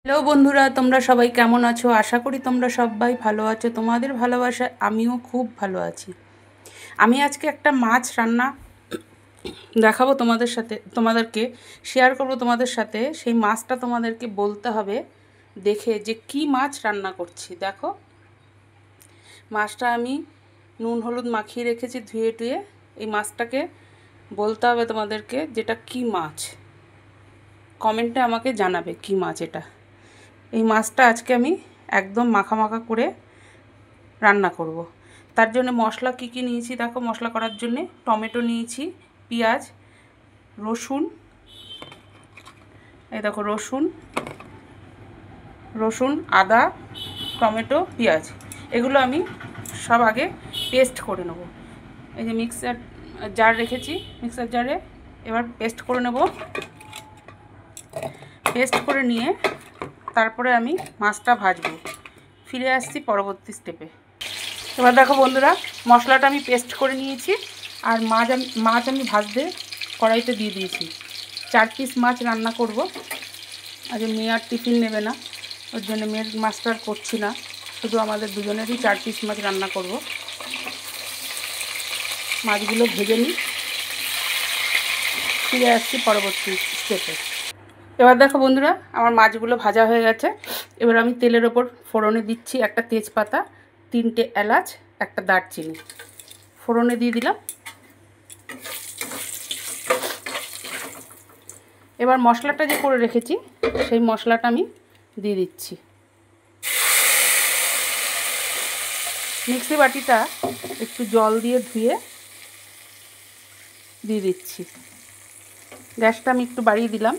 Hello বন্ধুরা, তোমরা সবাই কেমন আছো? আশা করি তোমরা সবাই ভালো আছো। তোমাদের ভালোবাসায় আমিও খুব ভালো আছি। আমি আজকে একটা মাছ রান্না দেখাবো তোমাদেরকে শেয়ার করব তোমাদের সাথে। সেই মাছটা তোমাদেরকে বলতে হবে দেখে যে কি মাছ রান্না করছি। দেখো, মাছটা আমি নুন হলুদ মাখিয়ে রেখেছি ধুয়ে টুয়ে। এই মাছটাকে বলতে হবে তোমাদেরকে যেটা কি মাছ। কমেন্টে আমাকে জানাবে কি মাছ এটা। এই মাছটা আজকে আমি একদম মাখা মাখা করে রান্না করব। তার জন্য মশলা কি কি নিয়েছি দেখো। মশলা করার জন্য টমেটো নিয়েছি, পেঁয়াজ, রসুন, এই দেখো রসুন, আদা, টমেটো, পেঁয়াজ, এগুলো আমি সব আগে পেস্ট করে নেব। এই যে মিক্সার জার রেখেছি, মিক্সার জারে এবার পেস্ট করে নেব। পেস্ট করে নিয়ে তারপরে আমি মাছটা ভাজবো। ফিরে আসছি পরবর্তী স্টেপে। এবার দেখো বন্ধুরা, মশলাটা আমি পেস্ট করে নিয়েছি আর মাছ আমি ভাজতে কড়াইতে দিয়ে দিয়েছি। 4 পিস মাছ রান্না করব। আজ মেয়ে আর টিফিন নেবে না, ওর জন্য মেয়ের মাছটা আর করছি না, শুধু আমাদের দুজনেরই 4 পিস মাছ রান্না করব। মাছগুলো ভেজে নিই, ফিরে আসছি পরবর্তী স্টেপে। এবার দেখো বন্ধুরা, আমার মাছগুলো ভাজা হয়ে গেছে। এবার আমি তেলের ওপর ফোড়নে দিচ্ছি একটা তেজপাতা, 3টে এলাচ, একটা দারচিনি ফোড়নে দিয়ে দিলাম। এবার মশলাটা যে করে রেখেছি সেই মশলাটা আমি দিয়ে দিচ্ছি। মিক্সি বাটিটা একটু জল দিয়ে ধুয়ে দিয়ে দিচ্ছি। গ্যাসটা আমি একটু বাড়িয়ে দিলাম।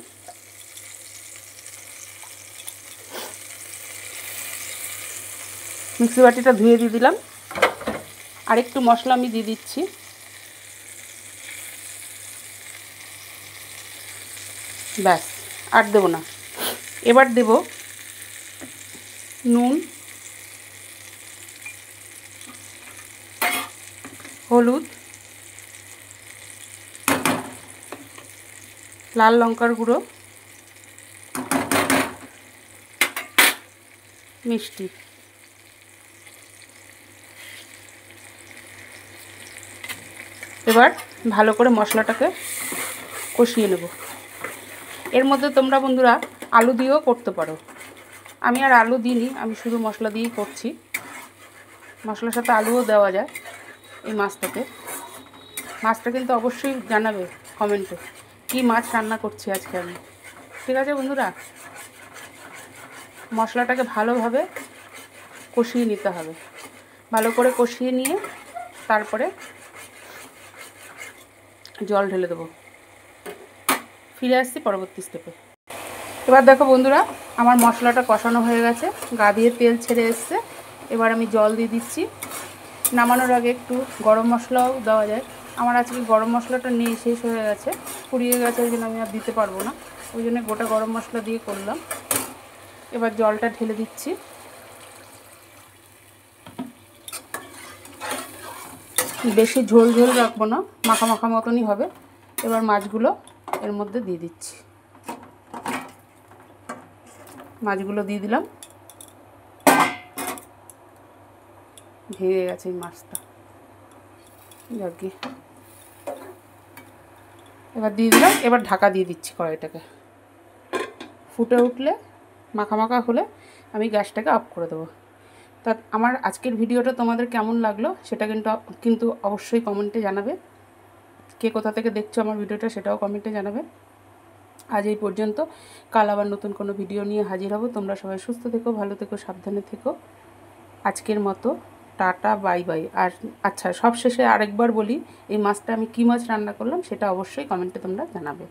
মিক্সি বাটিটা ধুয়ে দিয়ে দিলাম। আর একটু মশলা আমি দিয়ে দিচ্ছি। ব্যাস, আর দেবো না। এবার দেব নুন, হলুদ, লাল লঙ্কার গুঁড়ো, মিষ্টি। এবার ভালো করে মশলাটাকে কষিয়ে নেব। এর মধ্যে তোমরা বন্ধুরা আলু দিয়েও করতে পারো। আমি আর আলু দিইনি, আমি শুধু মশলা দিয়েই করছি। মশলার সাথে আলুও দেওয়া যায় এই মাছটাতে। মাছটা কিন্তু অবশ্যই জানাবে কমেন্টে কী মাছ রান্না করছি আজকে আমি। ঠিক আছে বন্ধুরা, মশলাটাকে ভালোভাবে কষিয়ে নিতে হবে। ভালো করে কষিয়ে নিয়ে তারপরে জল ঢেলে দেবো। ফিরে আসছি পরবর্তী স্টেপে। এবার দেখো বন্ধুরা, আমার মশলাটা কষানো হয়ে গেছে, গা দিয়ে তেল ছেড়ে এসছে। এবার আমি জল দিয়ে দিচ্ছি। নামানোর আগে একটু গরম মশলাও দেওয়া যায়। আমার আজকে গরম মশলাটা নেই, শেষ হয়ে গেছে, ফুরিয়ে গেছে, ওই জন্য আমি আর দিতে পারবো না। ওই জন্য গোটা গরম মশলা দিয়ে করলাম। এবার জলটা ঢেলে দিচ্ছি। বেশি ঝোল ঝোল রাখবো না, মাখা মাখা মতনই হবে। এবার মাছগুলো এর মধ্যে দিয়ে দিচ্ছি। মাছগুলো দিয়ে দিলাম। ভেঙে গেছে এই মাছটা, যাকে এবার দিয়ে দিলাম। এবার ঢাকা দিয়ে দিচ্ছি কড়াইটাকে। ফুটে উঠলে, মাখা মাখা হলে আমি গ্যাসটাকে অফ করে দেবো। তা আমার আজকের ভিডিওটা তোমাদের কেমন লাগলো সেটা কিন্তু অবশ্যই কমেন্টে জানাবে। কে কোথা থেকে দেখছো আমার ভিডিওটা সেটাও কমেন্টে জানাবে। আজ এই পর্যন্ত, কাল আবার নতুন কোনো ভিডিও নিয়ে হাজির হব। তোমরা সবাই সুস্থ থেকো, ভালো থেকো, সাবধানে থেকো। আজকের মতো টাটা, বাই বাই। আর আচ্ছা, সব শেষে আরেকবার বলি, এই মাছটা আমি কী মাছ রান্না করলাম সেটা অবশ্যই কমেন্টে তোমরা জানাবে।